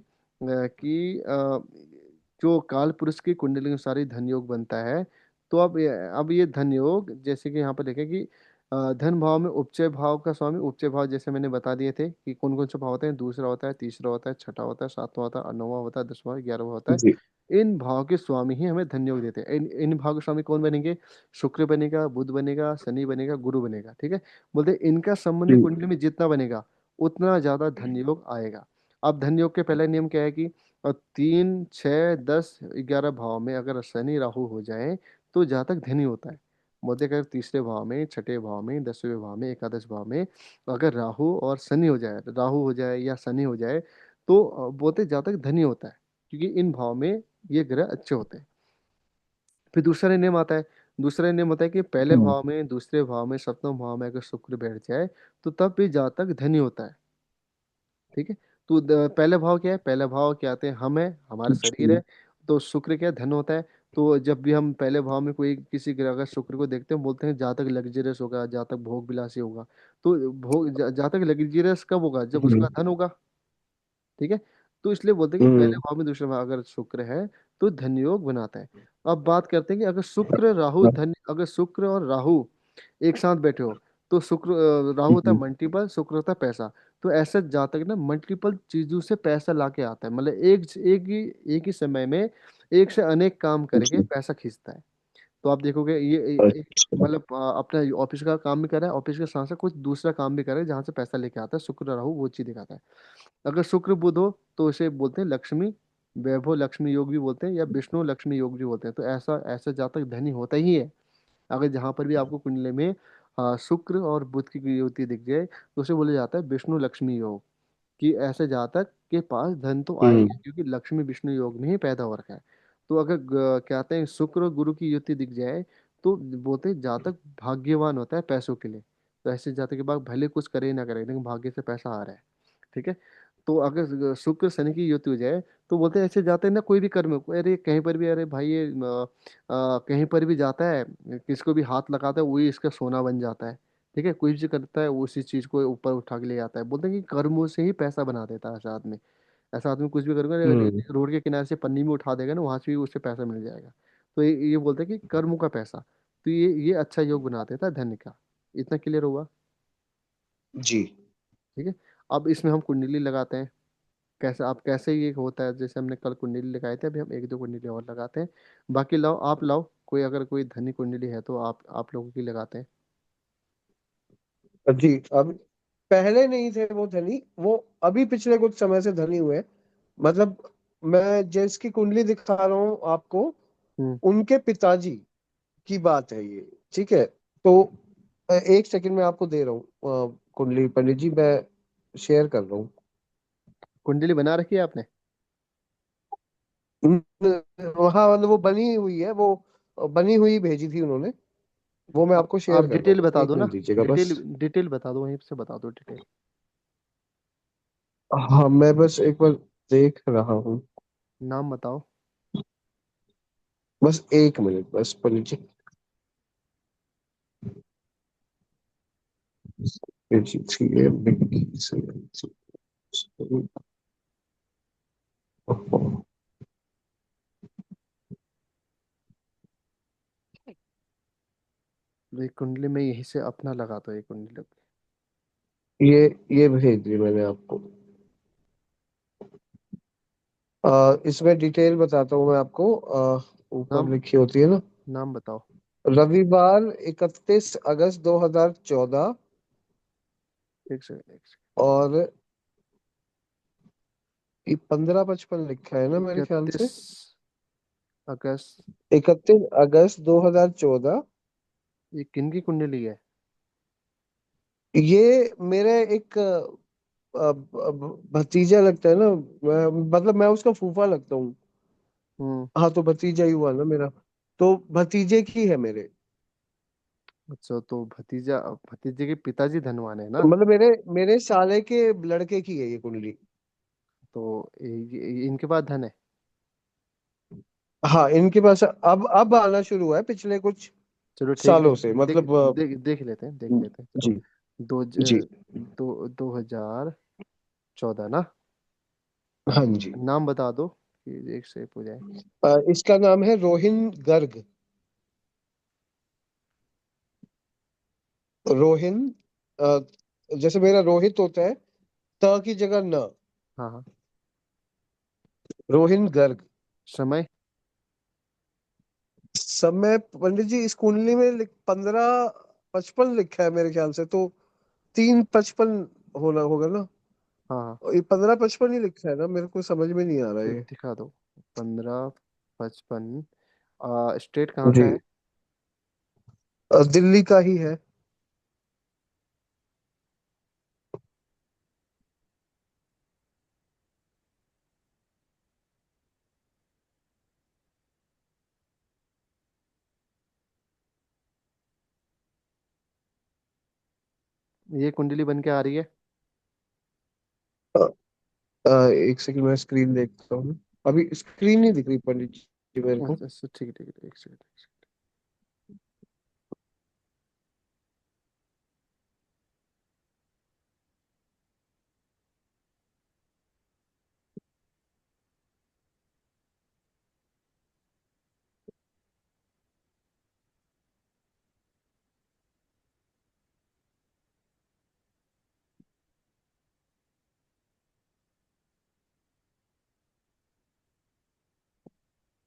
जो काल पुरुष की कुंडली के अनुसार ही धन योग बनता है। तो अब ये धन योग जैसे कि यहाँ पर देखें कि धन भाव में उपचय भाव का स्वामी, उपचय भाव जैसे मैंने बता दिए थे कि कौन कौन से भाव होते हैं। दूसरा होता है, तीसरा होता है, छठा होता है, सातवां होता है, नौवां होता है, 10वां, 11वां होता है। जी। इन भाव के स्वामी ही हमें धन योग देते हैं। इन भाव के स्वामी कौन बनेंगे? शुक्र बनेगा, बुध बनेगा, शनि बनेगा, गुरु बनेगा। ठीक है। बोलते हैं इनका संबंध जी। कुंडली में जितना बनेगा उतना ज्यादा धन योग आएगा। अब धन योग के पहला नियम क्या है कि 3, 6, 10, 11 भाव में अगर शनि राहु हो जाए तो जातक धनी होता है। बोलते हैं, अगर तीसरे भाव में, छठे भाव में, 10वें भाव में, एकादश भाव में अगर राहु और शनि हो जाए, राहु हो जाए या शनि हो जाए, तो बोलते हैं जातक धनी होता है, क्योंकि इन भाव में ये ग्रह अच्छे होते हैं। फिर दूसरा नियम आता है। दूसरा नियम होता है कि पहले हम्म। भाव में, दूसरे भाव में, सप्तम भाव में अगर शुक्र बैठ जाए तो तब भी जातक धनी होता है। ठीक है। तो पहले भाव क्या है? पहले भाव क्या आते हैं? हम है, हमारा शरीर जी। है। तो शुक्र क्या है? धन होता है। तो जब भी हम पहले भाव में कोई किसी ग्रह अगर शुक्र को देखते हैं, बोलते हैं जातक लग्जरियस होगा, जातक भोग विलासी होगा। तो जातक लग्जरियस कब होगा? जब हम्म। उसका धन होगा। ठीक है। तो इसलिए बोलते हैं कि पहले हम्म। भाव में, दूसरे भाव अगर शुक्र है तो धन योग बनाता है। अब बात करते हैं कि अगर शुक्र राहु धन, अगर शुक्र और राहु एक साथ बैठे हो तो शुक्र, राहु होता है हम्म। मल्टीपल, शुक्र होता है पैसा। तो ऐसा जातक ना मल्टीपल चीजों से पैसा लाके आता है, मतलब एक ही समय में एक से अनेक काम करके जी। पैसा खींचता है। तो आप देखोगे ये अच्छा। मतलब अपना ऑफिस का काम भी कर रहा है, ऑफिस के साथ साथ कुछ दूसरा काम भी कर रहा है जहाँ से पैसा लेके आता है। शुक्र राहु वो चीज दिखाता है। अगर शुक्र बुध हो तो उसे बोलते हैं लक्ष्मी, वैभव लक्ष्मी योग भी बोलते हैं, या विष्णु लक्ष्मी योग भी बोलते हैं। तो ऐसा ऐसा जातक धनी होता ही है। अगर जहां पर भी आपको कुंडली में शुक्र और बुध की युति दिख जाए तो उसे बोला जाता है विष्णु लक्ष्मी योग। कि ऐसे जातक के पास धन तो आएगा, हम्म। क्योंकि लक्ष्मी विष्णु योग में ही पैदा हो रखा है। तो अगर कहते हैं शुक्र और गुरु की युति दिख जाए तो बोलते हैं जातक भाग्यवान होता है पैसों के लिए। तो ऐसे जातक के पास भले कुछ करे ना करे लेकिन भाग्य से पैसा आ रहा है। ठीक है। तो अगर शुक्र शनि की युति हो जाए तो बोलते हैं ऐसे जाते हैं ना, कोई भी कर्म, अरे कहीं पर भी, अरे भाई ये कहीं पर भी जाता है, किसको भी हाथ लगाता है वही इसका सोना बन जाता है। ठीक है। कोई भी चीज करता है वो उसी चीज को ऊपर उठा के ले आता है। बोलते हैं कि कर्मों से ही पैसा बना देता है ऐसा आदमी। ऐसा आदमी कुछ भी करेगा, अगर हम्म। रोड के किनारे से पन्नी में उठा देगा ना, वहां से भी उससे पैसा मिल जाएगा। तो ये बोलते हैं कि कर्मों का पैसा। तो ये अच्छा योग बना देता है धन का। इतना क्लियर हुआ? जी। ठीक है। अब इसमें हम कुंडली लगाते हैं। कैसे आप कैसे ये होता है, जैसे हमने कल कुंडली लगाए थे, अभी हम एक दो कुंडली और लगाते हैं। बाकी लाओ, आप लाओ कोई, अगर कोई धनी कुंडली है तो आप लोगों की लगाते हैं। जी। अब पहले नहीं थे वो धनी, वो अभी पिछले कुछ समय से धनी हुए। मतलब मैं जिसकी कुंडली दिखा रहा हूँ आपको, हम्म। उनके पिताजी की बात है ये। ठीक है। तो एक सेकंड में आपको दे रहा हूँ कुंडली, पंडित जी मैं शेयर कर रहा हूँ। कुंडली बना रखी है आपने? हाँ मतलब वो बनी हुई है, वो बनी हुई भेजी थी उन्होंने, वो मैं आप आपको आप शेयर कर रहा डिटेल हूँ, बता एक दो ना। मिनट दीजिएगा बस। डिटेल बता दो, वहीं से बता दो डिटेल। हाँ मैं बस एक बार देख रहा हूँ। नाम बताओ। बस एक मिनट बस पंडित जी। जी ठीक है, बिल्कुल सही। एक कुंडली में यहीं से अपना लगा दो, एक कुंडली। ये भेज दी मैंने आपको। इसमें डिटेल बताता हूँ मैं आपको। ऊपर नाम लिखी होती है ना। नाम बताओ। रविवार 31 अगस्त 2014। एक सेकंड, एक और ये 1555 लिखा है ना सेकंड। मेरे ख्याल से। 31 अगस्त। 31 अगस्त 2014। ये किन की कुंडली है? ये मेरे एक भतीजा लगता है ना। मतलब मैं उसका फूफा लगता हूँ। हम्म। हाँ, तो भतीजा ही हुआ ना मेरा। तो भतीजे की है मेरे। अच्छा, तो भतीजा, भतीजे के पिताजी धनवान है ना? मतलब मेरे मेरे साले के लड़के की है ये कुंडली। तो इनके पास धन है। हाँ, इनके पास अब आना शुरू हुआ है पिछले कुछ चलो ठीक है, सालों से, देख मतलब देख लेते हैं, देख लेते हैं, चलो। जी दो जी। दो 2014 ना? हाँ जी। नाम बता दो कि एक सेफ हो जाए। इसका नाम है रोहिन गर्ग। रोहिन, अ, जैसे मेरा रोहित होता है, त की जगह न। हाँ हाँ। रोहिन गर्ग। समय। समय पंडित जी इस कुंडली में 1555 लिखा है मेरे ख्याल से, तो 355 होना होगा ना। हाँ हाँ। ये 1555 ही लिखा है ना, मेरे को समझ में नहीं आ रहा है। दिखा दो। 1555। स्टेट कहाँ जी। का है? दिल्ली का ही है। ये कुंडली बन के आ रही है। अ, एक सेकंड, मैं स्क्रीन देखता हूँ। अभी स्क्रीन नहीं दिख रही पंडित जी मेरे को। अच्छा अच्छा, ठीक है ठीक है, एक सेकंड एक सेकंड।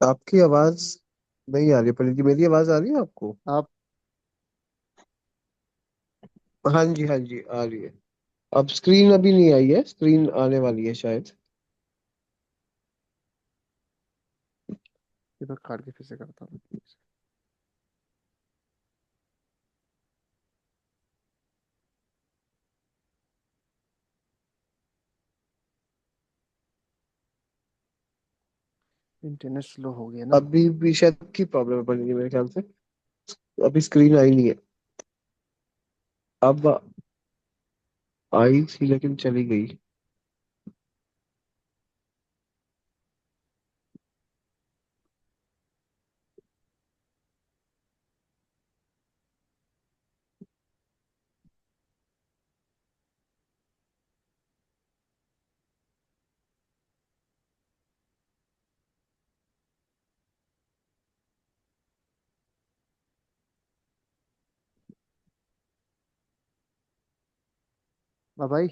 आपकी आवाज नहीं आ रही है पंडित जी, मेरी आवाज आ रही है आपको? आप। हाँ जी हाँ जी, आ रही है। अब स्क्रीन अभी नहीं आई है, स्क्रीन आने वाली है शायद। ये तो काट के फिर से करता हूँ। इंटरनेट स्लो हो गया ना? अभी भी शायद की प्रॉब्लम है पंडित जी मेरे ख्याल से। अभी स्क्रीन आई नहीं है। अब आई थी लेकिन चली गई। भाई।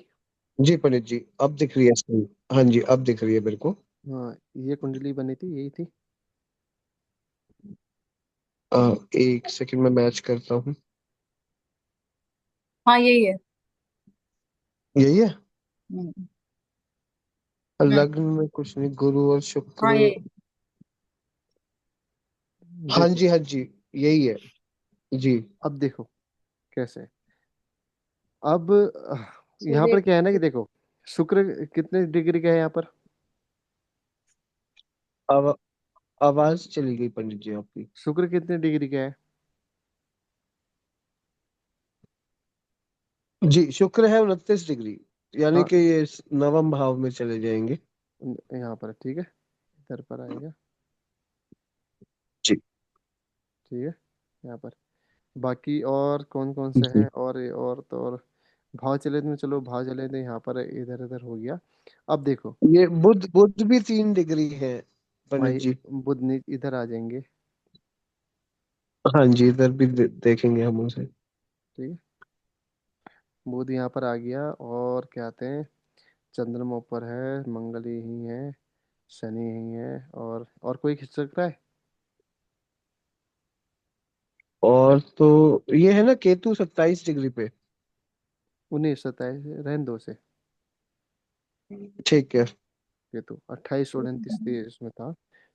जी पंडित जी, अब दिख रही है स्क्रीन। हाँ जी, अब दिख रही है मेरे को। हाँ, ये कुंडली बनी थी, यही थी। एक सेकंड में मैच करता हूँ। हाँ यही है। यही है। हम्म। हम्म। लग्न में कुछ नहीं, गुरु और हाँ शुक्र। यही। हाँ देखो, जी हाँ जी, यही है। जी। अब देखो कैसे। अब यहाँ सूर्य। पर क्या है ना कि देखो, शुक्र कितने डिग्री का है यहाँ पर? अब आवाज चली गई पंडित जी आपकी। शुक्र कितने डिग्री का है? जी, शुक्र है 29 डिग्री। यानी हाँ, कि ये नवम भाव में चले जाएंगे। यहाँ पर ठीक है, इधर पर आएगा। जी ठीक है, यहाँ पर। बाकी और कौन कौन से जी। है? और तो और भाव चले में, चलो भाव चले तो यहाँ पर इधर इधर हो गया। अब देखो। ये बुध बुध भी 3 डिग्री है पंडित भाई, जी। बुध इधर आ जाएंगे। हाँ जी, इधर भी देखेंगे हम उसे। ठीक है, बुध यहाँ पर आ गया, और क्या आते हैं? चंद्रमा ऊपर है, मंगल यही है, शनि यही है, और कोई खिंच सकता है? और तो ये है ना, केतु 27 डिग्री पे। 19 27 रहने दो से। ठीक है। केतु 28 और 29 इसमें था।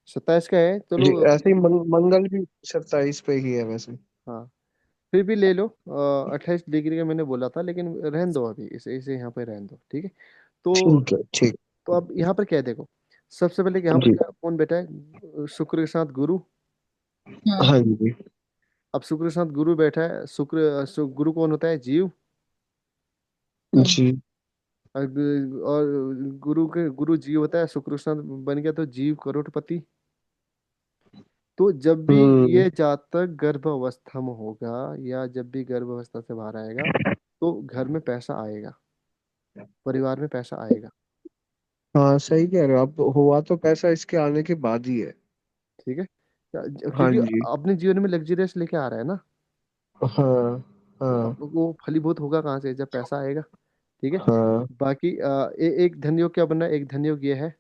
27 का है, चलो। जी, ऐसे ही मंगल भी 27 पे ही है वैसे। हाँ, फिर भी ले लो, 28 डिग्री का मैंने बोला था, लेकिन रहने दो अभी, इसे इसे यहाँ पे रहने दो, ठीक है। तो ठीक है, ठीक। तो अब यहाँ पर क्या है देखो, सबसे पहले यहाँ पर जी। क्या कौन बैठा है, शुक्र के साथ गुरु। हम्म। हाँ जी। अब शुक्र के साथ गुरु बैठा है, गुरु कौन होता है, जीव। हम्म। जी। और गुरु जीव होता है, शुक्र के साथ बन गया तो जीव करोड़पति। तो जब भी हम्म। ये जातक गर्भ अवस्था में होगा, या जब भी गर्भ अवस्था से बाहर आएगा, तो घर में पैसा आएगा, परिवार में पैसा आएगा। हाँ, सही कह रहे हो आप, हुआ तो पैसा इसके आने के बाद ही है। ठीक है, हाँ क्योंकि जी। अपने जीवन में लग्जरियस लेके आ रहा है ना। हाँ। हाँ। अब वो फलीभूत होगा कहाँ से, जब पैसा आएगा। ठीक है। हाँ बाकी एक धन योग क्या बनना है, एक धन योग ये है।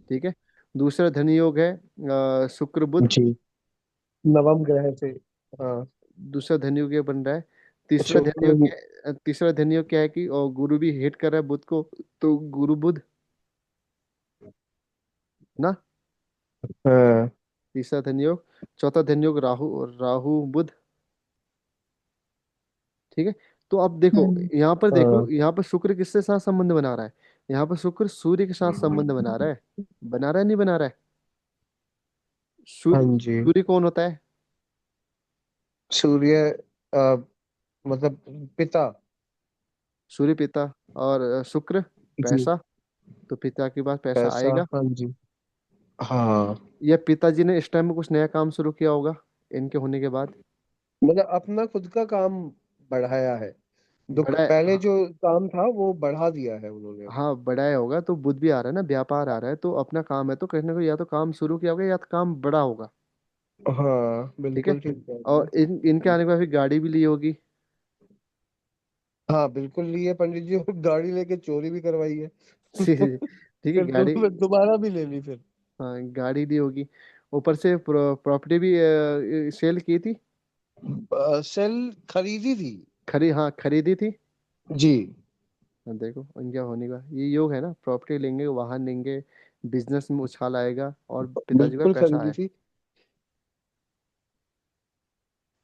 ठीक है। दूसरा धन योग है शुक्र बुध। जी। नवम ग्रह से। हाँ। दूसरा धन योग ये बन रहा है। शुक्र। तीसरा धन योग क्या है कि और गुरु भी हिट कर रहा है बुध को, तो गुरु बुध ना। हाँ। तीसरा धन योग। चौथा धन योग राहु, राहु बुध। ठीक है। तो अब देखो, हम्म। यहाँ पर देखो, हाँ। यहाँ पर शुक्र किसके साथ संबंध बना रहा है, यहाँ पर शुक्र सूर्य के साथ संबंध बना रहा है। बना रहा है नहीं बना रहा है। हाँ जी। सूर्य कौन होता है। सूर्य, अ, मतलब पिता। सूर्य पिता। और शुक्र जी। पैसा। तो पिता के पास पैसा पैसा, आएगा। हाँ जी। हाँ, या पिताजी ने इस टाइम में कुछ नया काम शुरू किया होगा इनके होने के बाद। मतलब अपना खुद का काम बढ़ाया है। दुख, बड़ा है, पहले हाँ। जो काम था वो बढ़ा दिया है उन्होंने। हाँ, बढ़ाया होगा, तो बुध भी आ रहा है ना, व्यापार आ रहा है, तो अपना काम है तो कहीं ना कहीं या तो काम शुरू किया होगा या तो काम बड़ा होगा। हाँ, ठीक है। बिल्कुल ठीक कह रहे और इनके हैं। आने के बाद फिर गाड़ी भी ली होगी। हाँ, बिल्कुल लिए पंडित जी, और गाड़ी लेके चोरी भी करवाई है। ठीक है, फिर तो गाड़ी। फिर दोबारा भी ले ली फिर। हाँ, गाड़ी ली होगी। ऊपर से प्रॉपर्टी भी सेल की थी। सेल खरीदी थी। हाँ, खरीदी थी। जी। हाँ, देखो इनका होने का ये योग है ना, प्रॉपर्टी लेंगे, वाहन लेंगे, बिजनेस में उछाल आएगा, और पिताजी का बिल्कुल पैसा खरीदी आए। थी।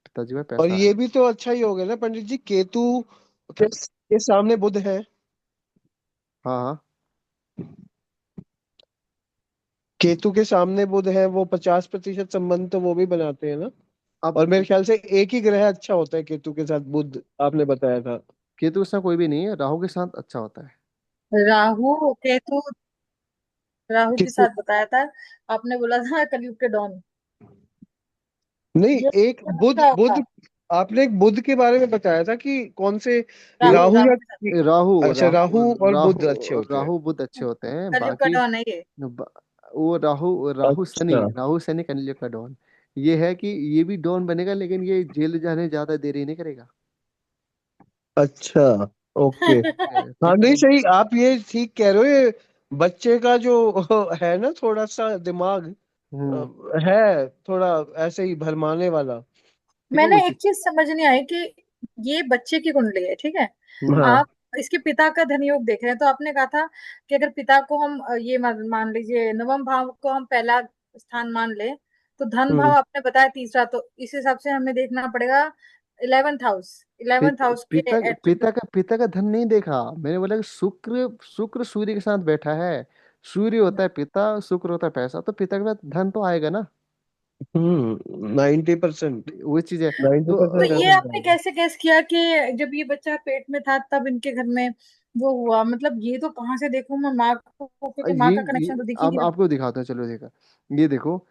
पिताजी का और पैसा आए। ये भी तो अच्छा ही हो गया ना पंडित जी, केतु के सामने बुध है। हाँ हाँ। केतु के सामने बुध है, वो 50% संबंध तो वो भी बनाते हैं ना। अब और मेरे ख्याल से एक ही ग्रह अच्छा होता है केतु के साथ, बुध आपने बताया था। केतु के साथ कोई भी नहीं है, राहु के साथ अच्छा होता है। राहु केतु, राहु के किसके? साथ बताया था। आपने बोला था कलयुग के डॉन। नहीं, ये एक बुध अच्छा होगा। बुध आपने एक बुध के बारे में बताया था कि कौन से, राहु, राहु राहु या, के साथ अच्छा, राहु और बुध अच्छे होते हैं। राहु बुध अच्छे होते हैं, कलयुग का बाकी डॉन है ये। ब- वो अच्छा। राहु शनि कन्या का डॉन। ये है कि ये भी डॉन बनेगा, लेकिन ये जेल जाने ज्यादा देरी नहीं करेगा। अच्छा। ओके। हाँ, ठीक है। नहीं सही, आप ये ठीक कह रहे हो। ये बच्चे का जो है ना, थोड़ा सा दिमाग, हम्म। है थोड़ा ऐसे ही भरमाने वाला। ठीक है, मैंने वो एक चीज। चीज समझ नहीं आई कि ये बच्चे की कुंडली है, ठीक है। हम्म। हाँ। आप इसके पिता का धन योग देख रहे हैं, तो आपने कहा था कि अगर पिता को हम ये मान लीजिए नवम भाव को हम पहला स्थान मान ले, तो धन भाव हम्म। आपने बताया तीसरा, तो इस हिसाब से हमें देखना पड़ेगा 11th हाउस, 11th हाउस के एट्रीब्यूट। पिता का धन नहीं देखा मैंने, बोला कि शुक्र शुक्र सूर्य के साथ बैठा है। सूर्य होता है पिता, शुक्र होता है पैसा, तो पिता के पास धन तो आएगा ना। 90%। वो चीज है। नाइन्टी तो तो परसेंट ये ऐसे आपने जाएगा। कैसे गैस किया कि जब ये बच्चा पेट में था तब इनके घर में वो हुआ, मतलब ये तो कहाँ से देखूं मैं माँ को, क्योंकि माँ का ये कनेक्शन तो दिख ही अब नहीं रहा। आपको दिखाता हूँ, चलो देखा। ये देखो,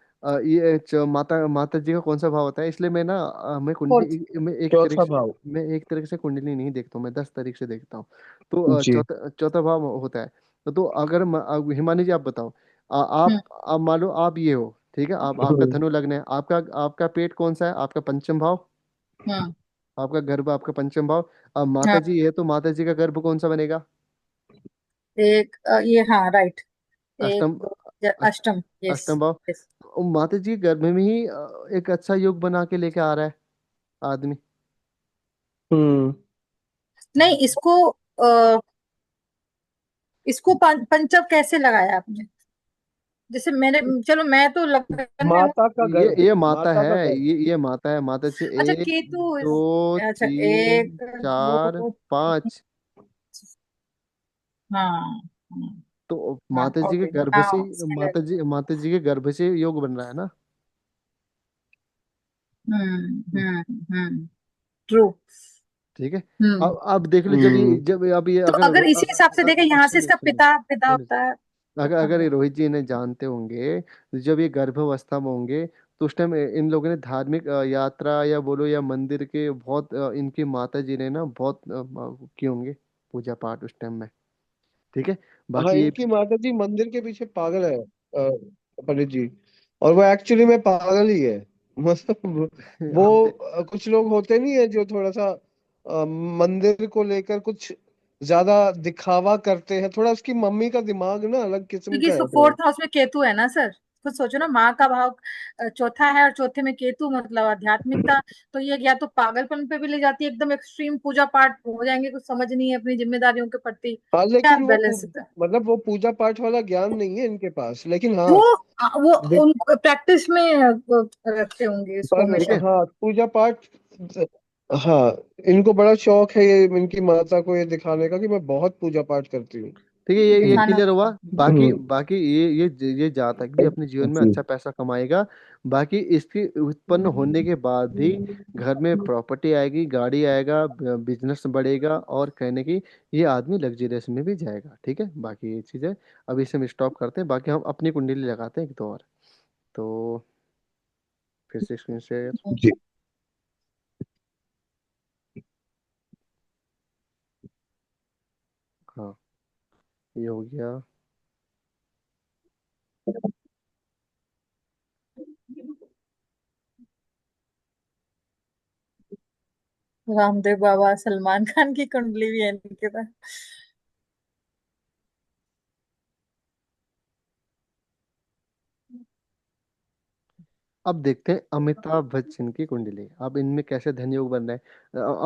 माता माता जी का कौन सा भाव होता है, इसलिए मैं ना मैं फोर्थ। कुंडली मैं एक चौथा तरीके से, भाव। मैं एक तरीके से कुंडली नहीं देखता हूँ, मैं 10 तरीके से देखता हूँ। तो जी। चौथा चौथा भाव होता है। तो अगर हिमानी जी आप बताओ, हम्म। आप मान लो आप ये हो, ठीक है, आप आपका हम्म। धनु लग्न है, आपका आपका पेट कौन सा है, आपका पंचम भाव। हम्म। आपका गर्भ आपका पंचम भाव। अब माता हाँ, जी है तो माता जी का गर्भ कौन सा बनेगा, एक ये, हाँ राइट। एक अष्टम। दो, अष्ट, अष्टम, यस। अष्टम भाव। यस। माता जी के गर्भ में ही एक अच्छा योग बना के लेके आ रहा है आदमी। हम्म। नहीं, इसको इसको पंचम कैसे लगाया आपने? जैसे मैंने, चलो मैं तो लगन में हूँ। माता का गर्भ, ये माता माता है, का गर्भ। ये माता है। माता से अच्छा, एक, केतु दो, अच्छा, तीन, एक, चार, दो, पांच। हाँ, हाँ, तो हाँ, माता जी के ओके, गर्भ से, हाँ, स्केलर। माता जी के गर्भ से योग बन रहा है ना। ट्रू। ठीक है। हम्म अब देख लो, हम्म। जब अब ये तो अगर अगर इसी हिसाब से देखें, यहाँ से सुनिए इसका सुनिए पिता पिता सुनिए, होता है। अगर हाँ, अगर ये रोहित जी इन्हें जानते होंगे, तो जब ये गर्भावस्था में होंगे, तो उस टाइम इन लोगों ने धार्मिक यात्रा या बोलो या मंदिर के बहुत इनकी माता जी ने ना बहुत किए होंगे पूजा पाठ उस टाइम में। ठीक है। हाँ, बाकी ये इनकी माता जी मंदिर के पीछे पागल है, पंडित जी। और वो एक्चुअली में पागल ही है। मतलब अब वो कुछ लोग होते नहीं है जो थोड़ा सा मंदिर को लेकर कुछ ज्यादा दिखावा करते हैं। थोड़ा उसकी मम्मी का दिमाग ना अलग किस्म क्योंकि का इसको है थोड़ा। फोर्थ हाउस में केतु है ना सर। खुद सोचो ना, माँ का भाव चौथा है, और चौथे में केतु, मतलब आध्यात्मिकता। तो ये या तो पागलपन पे भी ले जाती है, एकदम एक्सट्रीम पूजा पाठ हो जाएंगे, कुछ समझ नहीं है अपनी जिम्मेदारियों के प्रति, हाँ, क्या लेकिन बैलेंस होता है। मतलब वो पूजा पाठ वाला ज्ञान नहीं है इनके पास, लेकिन वो हाँ। वो देख, उन प्रैक्टिस में रखते होंगे इसको पर ठीक हमेशा। है। हाँ, पूजा पाठ। हाँ, इनको बड़ा शौक है ये इनकी माता को ये दिखाने का कि मैं बहुत पूजा पाठ करती हूँ। ठीक है, ये दिखाना। क्लियर हुआ। बाकी हम्म। बाकी ये जहाँ तक भी अपने जीवन में जी। अच्छा पैसा कमाएगा। बाकी इसके उत्पन्न होने के बाद भी घर में प्रॉपर्टी आएगी, गाड़ी आएगा, बिजनेस बढ़ेगा, और कहने की ये आदमी लग्जरियस में भी जाएगा। ठीक है, बाकी ये चीज़ है। अब इसे हम स्टॉप करते हैं, बाकी हम अपनी कुंडली लगाते हैं एक दो और। तो फिर से स्क्रीन शेयर। जी। हाँ, ये हो गया। रामदेव बाबा, सलमान खान की कुंडली भी है इनके पास। अब देखते हैं अमिताभ बच्चन की कुंडली। अब इनमें कैसे धन योग बन रहा है।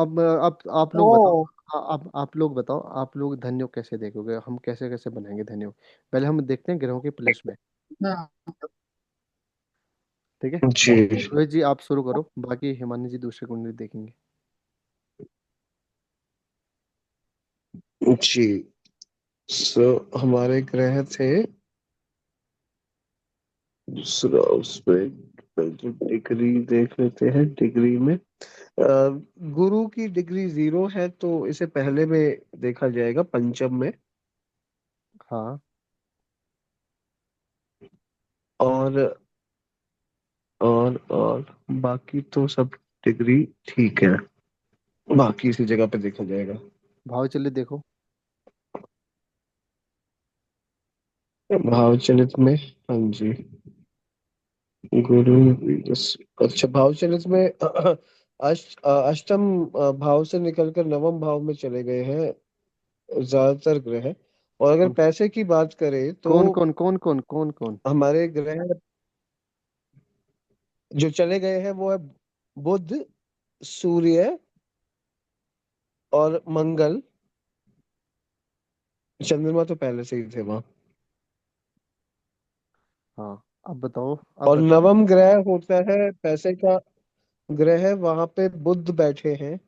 अब आप लोग बताओ। ओ। आप लोग बताओ, आप लोग धन योग कैसे देखोगे, हम कैसे कैसे बनाएंगे धन योग। पहले हम देखते हैं ग्रहों के प्लेसमेंट। हाँ। ठीक है। जी। रोहित जी आप शुरू करो, बाकी हिमानी जी दूसरी कुंडली देखेंगे। जी। सो हमारे ग्रह थे दूसरा उसमें। जो डिग्री देख लेते हैं, डिग्री में गुरु की डिग्री 0 है, तो इसे पहले में देखा जाएगा, पंचम में। हाँ। और और बाकी तो सब डिग्री ठीक है। बाकी इसी जगह पे देखा जाएगा। भाव चलिए देखो। भाव चलित में, हाँ जी। गुरु, अच्छा, भाव चलित में अष्टम भाव से निकलकर नवम भाव में चले गए हैं ज्यादातर ग्रह। और अगर कौन पैसे की बात करें तो कौन कौन कौन कौन कौन कौन। हमारे ग्रह जो चले गए हैं वो है बुध, सूर्य और मंगल। चंद्रमा तो पहले से ही थे वहां। हाँ, अब बताओ, अब और बताओ। नवम ग्रह होता है पैसे का ग्रह, वहां पे बुध बैठे हैं।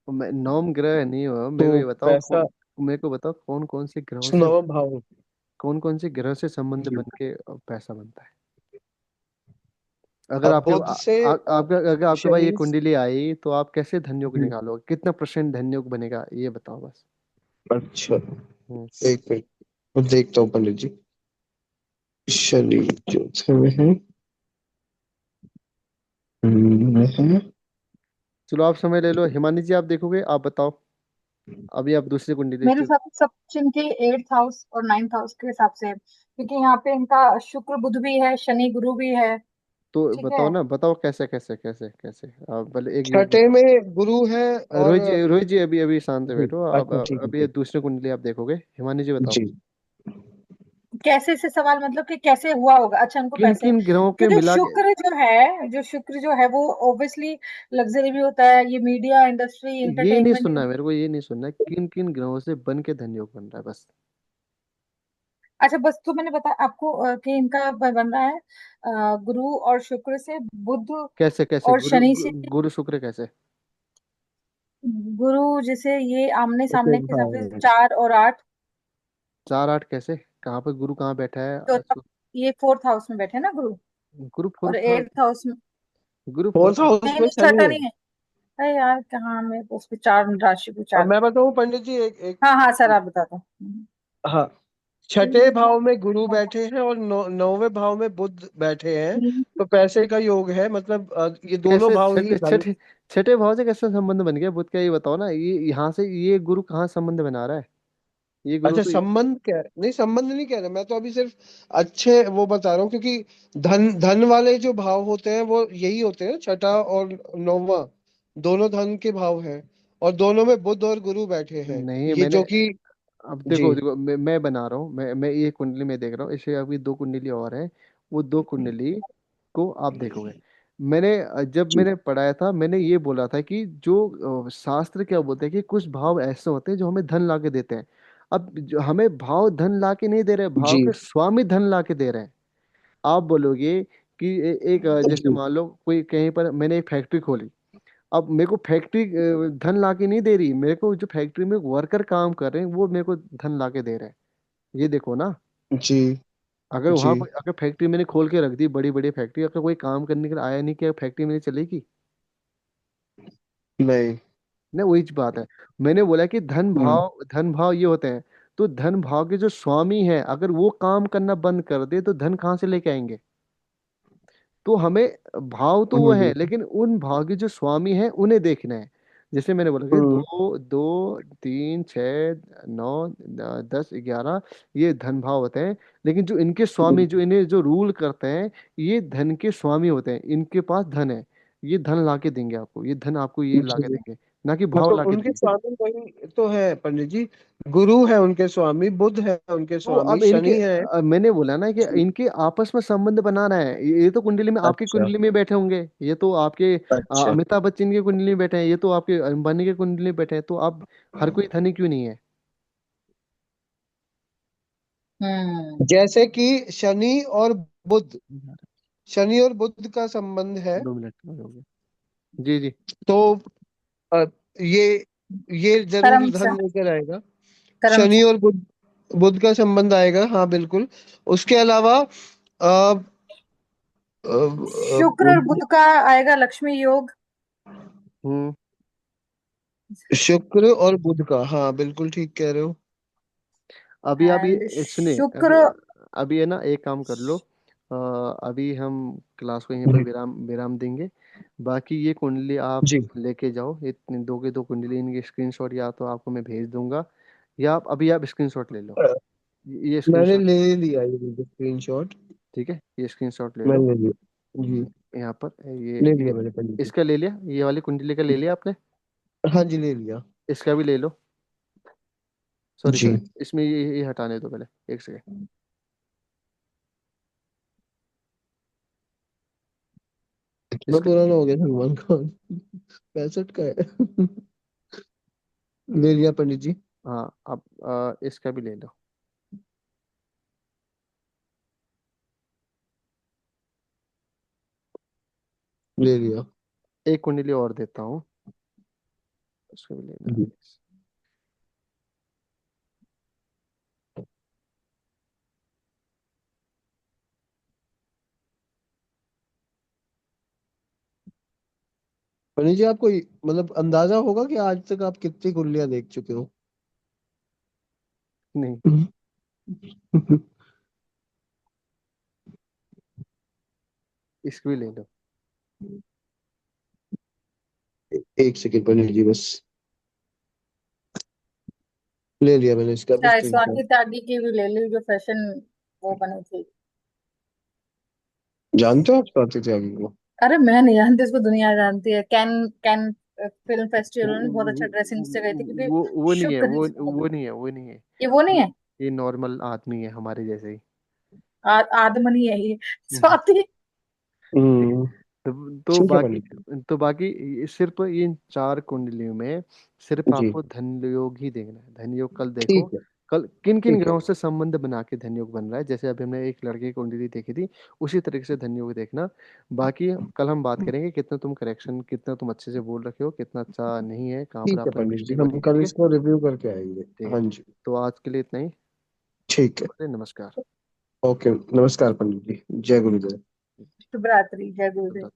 मैं नवम ग्रह नहीं हुआ, तो मेरे को ये बताओ पैसा कौन। मेरे को बताओ कौन कौन से ग्रहों से, नवम भाव। कौन कौन से ग्रह से संबंध जी। बन के पैसा बनता है। अगर अब बुध से आपका अगर आपके पास ये शनि। कुंडली आई, तो आप कैसे धन योग जी। निकालोगे, कितना परसेंट धन योग बनेगा, ये बताओ बस। अच्छा, हम्म। एक मिनट, मैं देखता हूँ पंडित जी। शनि चौथे में है। है। चलो आप समय ले लो, हिमानी जी आप देखोगे, आप बताओ। अभी आप दूसरी कुंडली मेरे सब सब चिन्ह के 8th हाउस और 9th हाउस के हिसाब से, क्योंकि यहाँ पे इनका शुक्र बुध भी है, शनि गुरु भी है। तो ठीक बताओ है। ना, बताओ कैसे कैसे कैसे कैसे। आप पहले एक योग छठे बताओ। में गुरु है। और रोहित जी अभी अभी शांत जी, बैठो। अब अच्छा, ठीक है, अभी ये ठीक। दूसरी कुंडली आप देखोगे, हिमानी जी बताओ। जी। कैसे से सवाल, मतलब कि कैसे हुआ होगा, अच्छा उनको किन पैसे। किन ग्रहों के क्योंकि मिला के। शुक्र जो है वो ऑब्वियसली लग्जरी भी होता है, ये मीडिया इंडस्ट्री ये नहीं एंटरटेनमेंट। सुनना है मेरे को, ये नहीं सुनना है किन किन ग्रहों से बन के धन योग बन रहा है बस। अच्छा, बस तो मैंने बताया आपको कि इनका बन रहा है गुरु और शुक्र से, बुध कैसे कैसे और शनि से। गुरु शुक्र कैसे? गुरु जैसे ये आमने ऐसे सामने के हिसाब से हाँ। 4 और 8। 4 8 कैसे? कहाँ पर गुरु कहाँ बैठा है? चौथा, ये 4th हाउस में बैठे हैं ना गुरु, गुरु और फोर्थ हाउस। 8th हाउस में। गुरु फोर्थ फोर्थ। हाउस नहीं में नहीं, शनि छठा है। नहीं है। अरे यार, कहाँ मैं उस पे चार राशि को और चार। मैं बताऊं पंडित जी, एक एक हाँ हाँ सर, एक आप बता दो। हाँ, छठे भाव में गुरु बैठे हैं और नौवें भाव में बुध बैठे हैं। तो पैसे का योग है, मतलब ये दोनों कैसे भाव ही छठे धन। छठे छठे भाव से कैसे संबंध बन गया बुध का? ये बताओ ना, ये यहाँ से ये गुरु कहाँ संबंध बना रहा है? ये गुरु अच्छा, तो संबंध क्या है? नहीं, संबंध नहीं कह रहा मैं तो, अभी सिर्फ अच्छे वो बता रहा हूँ, क्योंकि धन धन वाले जो भाव होते हैं वो यही होते हैं, छठा और नौवां, दोनों धन के भाव हैं। और दोनों में बुध और गुरु बैठे हैं, नहीं। ये मैंने जो कि अब जी देखो देखो, मैं बना रहा हूँ, मैं ये कुंडली में देख रहा हूँ, इससे अभी 2 कुंडली और है। वो 2 कुंडली को आप देखोगे। मैंने जब जी मैंने पढ़ाया था, मैंने ये बोला था कि जो शास्त्र क्या बोलते हैं कि कुछ भाव ऐसे होते हैं जो हमें धन ला के देते हैं। अब जो हमें भाव धन ला के नहीं दे रहे, भाव जी के स्वामी धन ला के दे रहे हैं। आप बोलोगे कि एक जैसे जी मान लो कोई कहीं पर मैंने एक फैक्ट्री खोली। अब मेरे को फैक्ट्री धन ला के नहीं दे रही, मेरे को जो फैक्ट्री में वर्कर काम कर रहे हैं वो मेरे को धन ला के दे रहे हैं। ये देखो ना। जी अगर जी। वहां पर अगर फैक्ट्री मैंने खोल के रख दी, बड़ी बड़ी फैक्ट्री, अगर कोई काम करने के लिए आया नहीं, क्या फैक्ट्री मेरी चलेगी? नहीं। ना, वही बात है। मैंने बोला कि हम्म। धन भाव ये होते हैं। तो धन भाव के जो स्वामी हैं, अगर वो काम करना बंद कर दे तो धन कहाँ से लेके आएंगे? तो हमें भाव तो वो है, हम्म। लेकिन उन भाव के जो स्वामी हैं उन्हें देखना है। जैसे मैंने बोला कि हम्म। 2 2 3 6 9 10 11, ये धन भाव होते हैं। लेकिन जो इनके स्वामी, जो इन्हें जो रूल करते हैं, ये धन के स्वामी होते हैं। इनके पास धन है, ये धन ला के देंगे आपको, ये धन आपको ये ला के जी। देंगे, ना कि हाँ, भाव तो ला के उनके देंगे। स्वामी वही तो है पंडित जी। गुरु है उनके स्वामी, बुध है उनके तो स्वामी, अब इनके शनि है। मैंने बोला ना कि जी। इनके आपस में संबंध बनाना है। ये तो कुंडली में, आपकी अच्छा कुंडली में बैठे होंगे, ये तो आपके अच्छा। अमिताभ बच्चन की कुंडली में बैठे हैं, ये तो आपके अंबानी की कुंडली में बैठे हैं। तो अब हर कोई धनी क्यों नहीं है? हम्म। जैसे कि शनि और बुध, शनि और बुध का संबंध है। 2 मिनट में हो गया। जी जी। तो अ, ये ये जरूर कर्म धन से। लेकर आएगा। कर्म शनि से। और बुध, बुध का संबंध आएगा, हाँ बिल्कुल। उसके अलावा अ, शुक्र और बुध का आएगा लक्ष्मी योग। हम्म। शुक्र और बुध का, हाँ बिल्कुल ठीक कह रहे हो। अभी अभी एंड सुनिए, अभी शुक्र। अभी है ना, एक काम कर लो। अभी हम क्लास को यहीं पर जी विराम विराम देंगे। बाकी ये कुंडली आप जी। लेके जाओ, इतने 2 के 2 कुंडली, इनकी स्क्रीनशॉट या तो आपको मैं भेज दूंगा, या आप स्क्रीनशॉट ले लो। ये मैंने स्क्रीनशॉट, ले लिया ये स्क्रीनशॉट। ठीक है, ये स्क्रीनशॉट ले लो। मैंने ले लिया जी। यहाँ पर ले ये लिया मैंने पंडित जी। इसका ले लिया, ये वाली कुंडली का ले लिया आपने? हाँ जी, ले लिया। इसका भी ले लो। सॉरी जी। सॉरी, इसमें ये हटाने दो पहले, एक सेकेंड। इतना इसका पुराना हो गया सलमान खान। 65 का है। ले लिया पंडित जी। हाँ, अब इसका भी ले लो। ले लिया। एक कुंडली और देता हूँ, उसको भी लेना जी। है। पंडित जी, आपको मतलब अंदाजा होगा कि आज तक आप कितनी कुंडलियां देख चुके हो? नहीं, इसको भी ले लो। एक सेकंड पंडित जी बस। ले लिया मैंने इसका भी शायद स्क्रीनशॉट। स्वाति त्यागी की भी ले ली, जो फैशन वो बनी थी। जानते हो आप स्वाति त्यागी को? अरे मैं नहीं जानती, उसको दुनिया जानती है। कैन कैन फिल्म फेस्टिवल में बहुत अच्छा ड्रेसिंग से गई थी, क्योंकि वो नहीं है, शुक्र जी से वो मिली। नहीं है, वो नहीं है। ये वो नहीं है। ये नॉर्मल आदमी है हमारे जैसे ही। आदमनी है ये हम्म, स्वाति। ठीक है। हम्म। तो ठीक है बाकी पंडित जी। तो बाकी सिर्फ इन 4 कुंडलियों में सिर्फ जी आपको धन योग ही देखना है। धन योग कल देखो। ठीक है। कल किन किन ठीक है। ग्रहों से संबंध बना के धनयोग बन रहा है, जैसे अभी हमने एक लड़के की कुंडली देखी थी, उसी तरीके से धनयोग देखना। बाकी कल हम बात करेंगे कितना तुम करेक्शन, कितना तुम अच्छे से बोल रखे हो, कितना अच्छा नहीं है, कहाँ पर ठीक है आपने पंडित जी, मिस्टेक हम बनी है, कल ठीक है। इसको रिव्यू करके आएंगे। ठीक है। हाँ जी। तो आज के लिए इतना ही। ठीक है। नमस्कार। ओके, नमस्कार पंडित जी, जय गुरुदेव। शुभ रात्रि, जय गुरुदेव।